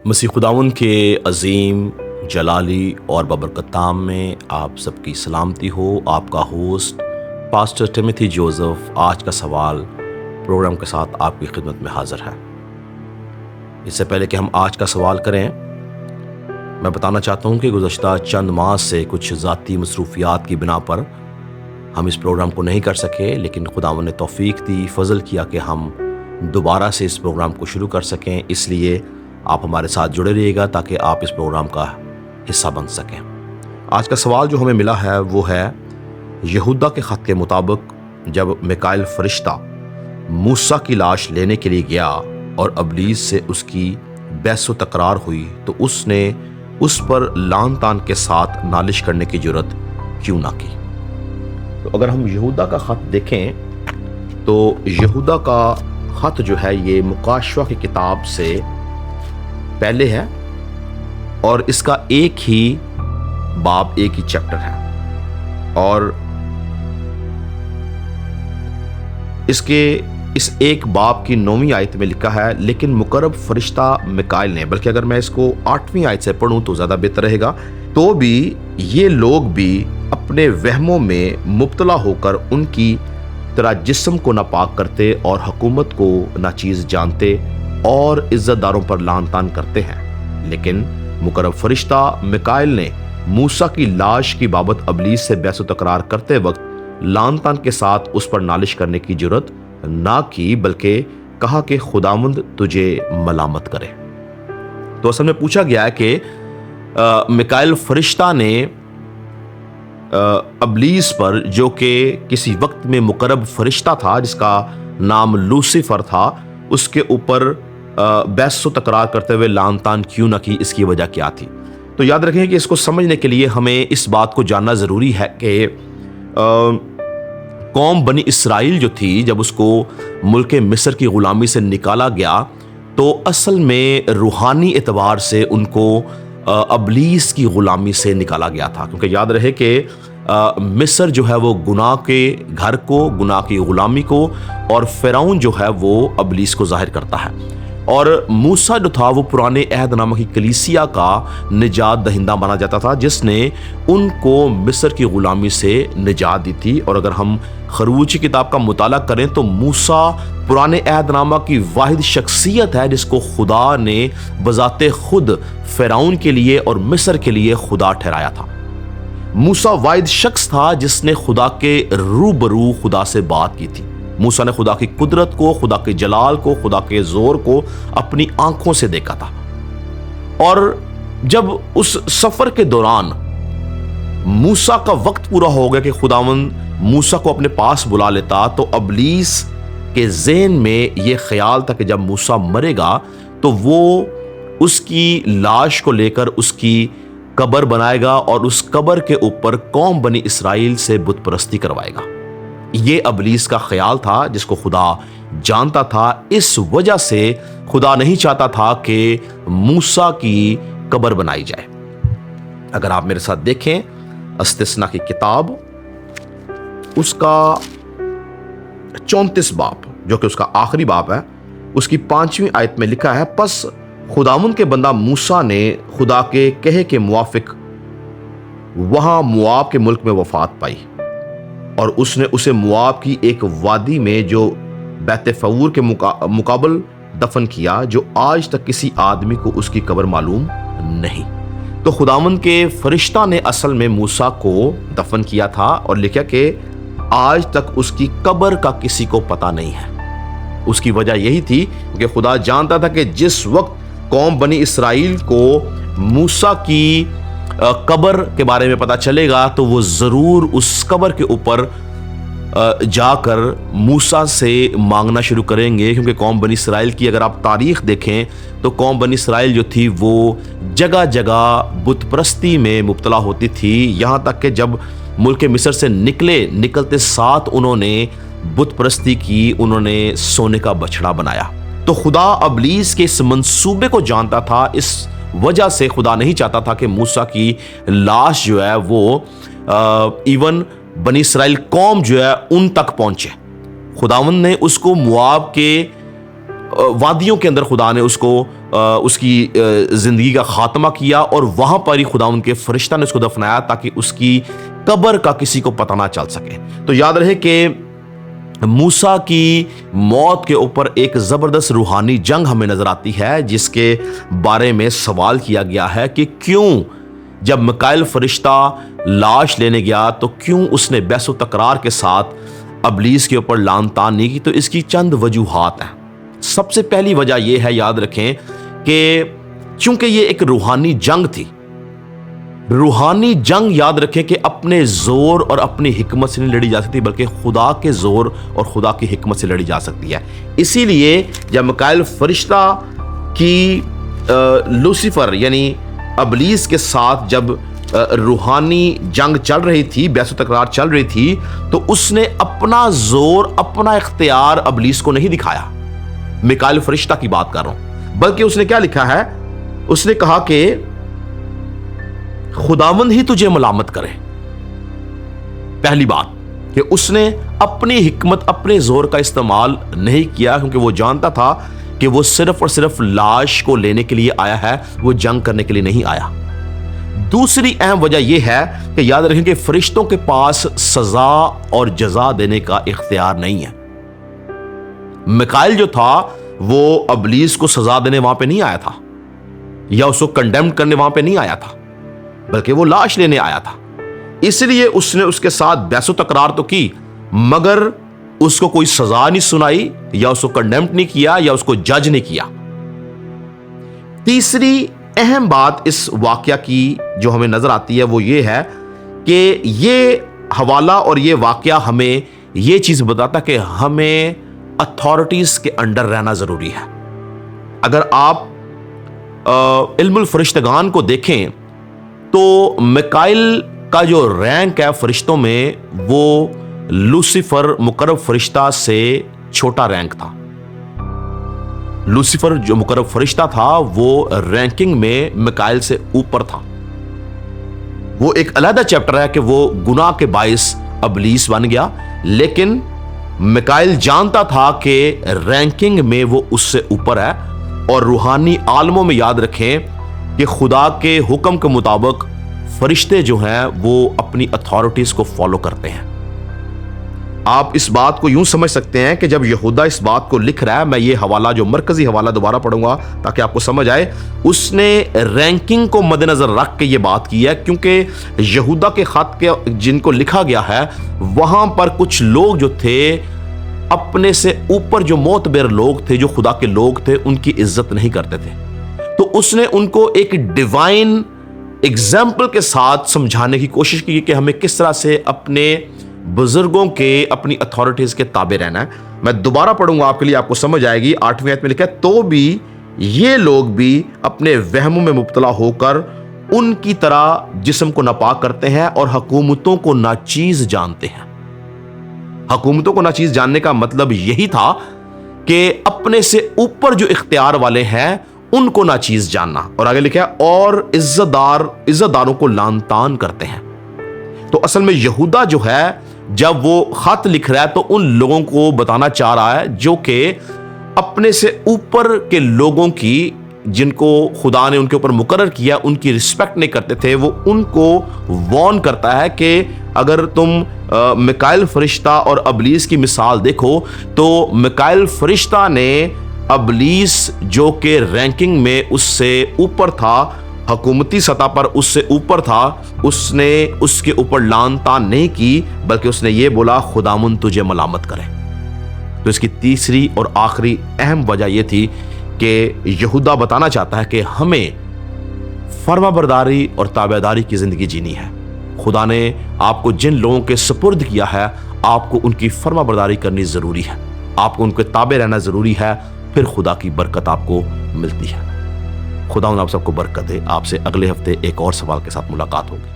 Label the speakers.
Speaker 1: مسیح خداوند کے عظیم جلالی اور بابرکت نام میں آپ سب کی سلامتی ہو۔ آپ کا ہوسٹ پاسٹر ٹیموتھی جوزف آج کا سوال پروگرام کے ساتھ آپ کی خدمت میں حاضر ہے۔ اس سے پہلے کہ ہم آج کا سوال کریں، میں بتانا چاہتا ہوں کہ گزشتہ چند ماہ سے کچھ ذاتی مصروفیات کی بنا پر ہم اس پروگرام کو نہیں کر سکے، لیکن خداوند نے توفیق دی، فضل کیا کہ ہم دوبارہ سے اس پروگرام کو شروع کر سکیں۔ اس لیے آپ ہمارے ساتھ جڑے رہیے گا تاکہ آپ اس پروگرام کا حصہ بن سکیں۔ آج کا سوال جو ہمیں ملا ہے وہ ہے، یہودا کے خط کے مطابق جب میکائیل فرشتہ موسیٰ کی لاش لینے کے لیے گیا اور ابلیس سے اس کی بحث و تکرار ہوئی تو اس نے اس پر لعن طعن کے ساتھ نالش کرنے کی جرت کیوں نہ کی؟ تو اگر ہم یہودا کا خط دیکھیں تو یہودا کا خط جو ہے یہ مکاشفہ کی کتاب سے پہلے ہے اور اس کا ایک ہی باب، ایک ہی چیپٹر ہے، اور اس ایک باب کی 9ویں آیت میں لکھا ہے، لیکن مقرب فرشتہ میکائیل نے، بلکہ اگر میں اس کو 8ویں آیت سے پڑھوں تو زیادہ بہتر رہے گا، تو بھی یہ لوگ بھی اپنے وہموں میں مبتلا ہو کر ان کی طرح جسم کو ناپاک کرتے اور حکومت کو ناچیز جانتے اور عزت داروں پر لعن طعن کرتے ہیں۔ لیکن مقرب فرشتہ میکائیل نے موسیٰ کی لاش کی بابت ابلیس سے بحث و تکرار کرتے وقت لعن طعن کے ساتھ اس پر نالش کرنے کی جرت نہ کی، بلکہ کہا کہ خداوند تجھے ملامت کرے۔ تو اصل میں پوچھا گیا ہے کہ میکائیل فرشتہ نے ابلیس پر، جو کہ کسی وقت میں مقرب فرشتہ تھا جس کا نام لوسیفر تھا، اس کے اوپر بحث و تکرار کرتے ہوئے لعن طعن کیوں نہ کی، اس کی وجہ کیا تھی؟ تو یاد رکھیں کہ اس کو سمجھنے کے لیے ہمیں اس بات کو جاننا ضروری ہے کہ قوم بنی اسرائیل جو تھی، جب اس کو ملک مصر کی غلامی سے نکالا گیا تو اصل میں روحانی اعتبار سے ان کو ابلیس کی غلامی سے نکالا گیا تھا، کیونکہ یاد رہے کہ مصر جو ہے وہ گناہ کے گھر کو، گناہ کی غلامی کو، اور فرعون جو ہے وہ ابلیس کو ظاہر کرتا ہے، اور موسیٰ جو تھا وہ پرانے عہد نامہ کی کلیسیا کا نجات دہندہ مانا جاتا تھا، جس نے ان کو مصر کی غلامی سے نجات دی تھی۔ اور اگر ہم خروج کی کتاب کا مطالعہ کریں تو موسیٰ پرانے عہد نامہ کی واحد شخصیت ہے جس کو خدا نے بذات خود فرعون کے لیے اور مصر کے لیے خدا ٹھہرایا تھا۔ موسیٰ واحد شخص تھا جس نے خدا کے روبرو خدا سے بات کی تھی۔ موسیٰ نے خدا کی قدرت کو، خدا کے جلال کو، خدا کے زور کو اپنی آنکھوں سے دیکھا تھا، اور جب اس سفر کے دوران موسیٰ کا وقت پورا ہو گیا کہ خداوند موسیٰ کو اپنے پاس بلا لیتا، تو ابلیس کے ذہن میں یہ خیال تھا کہ جب موسیٰ مرے گا تو وہ اس کی لاش کو لے کر اس کی قبر بنائے گا اور اس قبر کے اوپر قوم بنی اسرائیل سے بت پرستی کروائے گا۔ یہ ابلیس کا خیال تھا جس کو خدا جانتا تھا۔ اس وجہ سے خدا نہیں چاہتا تھا کہ موسیٰ کی قبر بنائی جائے۔ اگر آپ میرے ساتھ دیکھیں استثنا کی کتاب، اس کا 34 باب، جو کہ اس کا آخری باب ہے، اس کی 5ویں آیت میں لکھا ہے، پس خداوند کے بندہ موسیٰ نے خدا کے کہے کے موافق وہاں مواب کے ملک میں وفات پائی، اور اس نے اسے مواب کی ایک وادی میں جو بیت فور کے مقابل دفن کیا، جو آج تک کسی آدمی کو اس کی قبر معلوم نہیں۔ تو خداوند کے فرشتہ نے اصل میں موسیٰ کو دفن کیا تھا اور لکھا کہ آج تک اس کی قبر کا کسی کو پتہ نہیں ہے۔ اس کی وجہ یہی تھی کہ خدا جانتا تھا کہ جس وقت قوم بنی اسرائیل کو موسیٰ کی قبر کے بارے میں پتہ چلے گا تو وہ ضرور اس قبر کے اوپر جا کر موسیٰ سے مانگنا شروع کریں گے، کیونکہ قوم بنی اسرائیل کی اگر آپ تاریخ دیکھیں تو قوم بنی اسرائیل جو تھی وہ جگہ جگہ بت پرستی میں مبتلا ہوتی تھی، یہاں تک کہ جب ملک مصر سے نکلتے ساتھ انہوں نے بت پرستی کی، انہوں نے سونے کا بچھڑا بنایا۔ تو خدا ابلیس کے اس منصوبے کو جانتا تھا، اس وجہ سے خدا نہیں چاہتا تھا کہ موسیٰ کی لاش جو ہے وہ ایون بنی اسرائیل قوم جو ہے ان تک پہنچے۔ خداوند نے اس کو مواب کے وادیوں کے اندر خدا نے اس کی زندگی کا خاتمہ کیا، اور وہاں پر ہی خدا ان کے فرشتہ نے اس کو دفنایا تاکہ اس کی قبر کا کسی کو پتہ نہ چل سکے۔ تو یاد رہے کہ موسیٰ کی موت کے اوپر ایک زبردست روحانی جنگ ہمیں نظر آتی ہے، جس کے بارے میں سوال کیا گیا ہے کہ کیوں جب میکائیل فرشتہ لاش لینے گیا تو کیوں اس نے بحث و تکرار کے ساتھ ابلیس کے اوپر لعن طعن نہیں کی؟ تو اس کی چند وجوہات ہیں۔ سب سے پہلی وجہ یہ ہے، یاد رکھیں کہ چونکہ یہ ایک روحانی جنگ تھی، روحانی جنگ یاد رکھیں کہ اپنے زور اور اپنی حکمت سے نہیں لڑی جا سکتی، بلکہ خدا کے زور اور خدا کی حکمت سے لڑی جا سکتی ہے۔ اسی لیے جب میکائیل فرشتہ کی لوسیفر یعنی ابلیس کے ساتھ جب روحانی جنگ چل رہی تھی، بحث و تکرار چل رہی تھی، تو اس نے اپنا زور، اپنا اختیار ابلیس کو نہیں دکھایا۔ میکائیل فرشتہ کی بات کر رہا ہوں، بلکہ اس نے کیا لکھا ہے؟ اس نے کہا کہ خداوند ہی تجھے ملامت کرے۔ پہلی بات کہ اس نے اپنی حکمت، اپنے زور کا استعمال نہیں کیا، کیونکہ وہ جانتا تھا کہ وہ صرف اور صرف لاش کو لینے کے لیے آیا ہے، وہ جنگ کرنے کے لیے نہیں آیا۔ دوسری اہم وجہ یہ ہے کہ یاد رکھیں کہ فرشتوں کے پاس سزا اور جزا دینے کا اختیار نہیں ہے۔ میکائیل جو تھا وہ ابلیس کو سزا دینے وہاں پہ نہیں آیا تھا، یا اس کو کنڈیم کرنے وہاں پہ نہیں آیا تھا، بلکہ وہ لاش لینے آیا تھا۔ اس لیے اس نے اس کے ساتھ بحث و تکرار تو کی، مگر اس کو کوئی سزا نہیں سنائی، یا اس کو کنڈیم نہیں کیا، یا اس کو جج نہیں کیا۔ تیسری اہم بات اس واقعہ کی جو ہمیں نظر آتی ہے وہ یہ ہے کہ یہ حوالہ اور یہ واقعہ ہمیں یہ چیز بتاتا کہ ہمیں اتھارٹیز کے انڈر رہنا ضروری ہے۔ اگر آپ علم الفرشتگان کو دیکھیں تو میکائیل کا جو رینک ہے فرشتوں میں، وہ لوسیفر مقرب فرشتہ سے چھوٹا رینک تھا۔ لوسیفر جو مقرب فرشتہ تھا وہ رینکنگ میں میکائیل سے اوپر تھا۔ وہ ایک علیحدہ چیپٹر ہے کہ وہ گناہ کے باعث ابلیس بن گیا، لیکن میکائیل جانتا تھا کہ رینکنگ میں وہ اس سے اوپر ہے، اور روحانی عالموں میں یاد رکھیں کہ خدا کے حکم کے مطابق فرشتے جو ہیں وہ اپنی اتھارٹیز کو فالو کرتے ہیں۔ آپ اس بات کو یوں سمجھ سکتے ہیں کہ جب یہودا اس بات کو لکھ رہا ہے، میں یہ حوالہ جو مرکزی حوالہ دوبارہ پڑھوں گا تاکہ آپ کو سمجھ آئے، اس نے رینکنگ کو مد نظر رکھ کے یہ بات کی ہے، کیونکہ یہودا کے خط کے جن کو لکھا گیا ہے وہاں پر کچھ لوگ جو تھے اپنے سے اوپر، جو معتبر لوگ تھے، جو خدا کے لوگ تھے، ان کی عزت نہیں کرتے تھے۔ تو اس نے ان کو ایک ڈیوائن ایگزامپل کے ساتھ سمجھانے کی کوشش کی کہ ہمیں کس طرح سے اپنے بزرگوں کے، اپنی اتھارٹیز کے تابع رہنا ہے۔ میں دوبارہ پڑھوں گا آپ کے لیے، آپ کو سمجھ آئے گی۔ 8ویں آیت میں لکھا ہے، تو بھی یہ لوگ بھی اپنے وہموں میں مبتلا ہو کر ان کی طرح جسم کو ناپاک کرتے ہیں اور حکومتوں کو ناچیز جانتے ہیں۔ حکومتوں کو ناچیز جاننے کا مطلب یہی تھا کہ اپنے سے اوپر جو اختیار والے ہیں ان کو ناچیز جاننا۔ اور آگے لکھا ہے، اور عزت داروں کو لعن طعن کرتے ہیں۔ تو اصل میں یہودا جو ہے جب وہ خط لکھ رہا ہے تو ان لوگوں کو بتانا چاہ رہا ہے جو کہ اپنے سے اوپر کے لوگوں کی، جن کو خدا نے ان کے اوپر مقرر کیا، ان کی رسپیکٹ نہیں کرتے تھے۔ وہ ان کو وارن کرتا ہے کہ اگر تم میکائیل فرشتہ اور ابلیس کی مثال دیکھو تو میکائیل فرشتہ نے ابلیس جو کہ رینکنگ میں اس سے اوپر تھا، حکومتی سطح پر اس سے اوپر تھا، اس نے اس کے اوپر لعن طعن نہیں کی، بلکہ اس نے یہ بولا خداوند تجھے ملامت کرے۔ تو اس کی تیسری اور آخری اہم وجہ یہ تھی کہ یہودا بتانا چاہتا ہے کہ ہمیں فرما برداری اور تابعداری کی زندگی جینی ہے۔ خدا نے آپ کو جن لوگوں کے سپرد کیا ہے، آپ کو ان کی فرما برداری کرنی ضروری ہے، آپ کو ان کے تابع رہنا ضروری ہے، پھر خدا کی برکت آپ کو ملتی ہے۔ خدا آپ سب کو برکت دے۔ آپ سے اگلے ہفتے ایک اور سوال کے ساتھ ملاقات ہوگی۔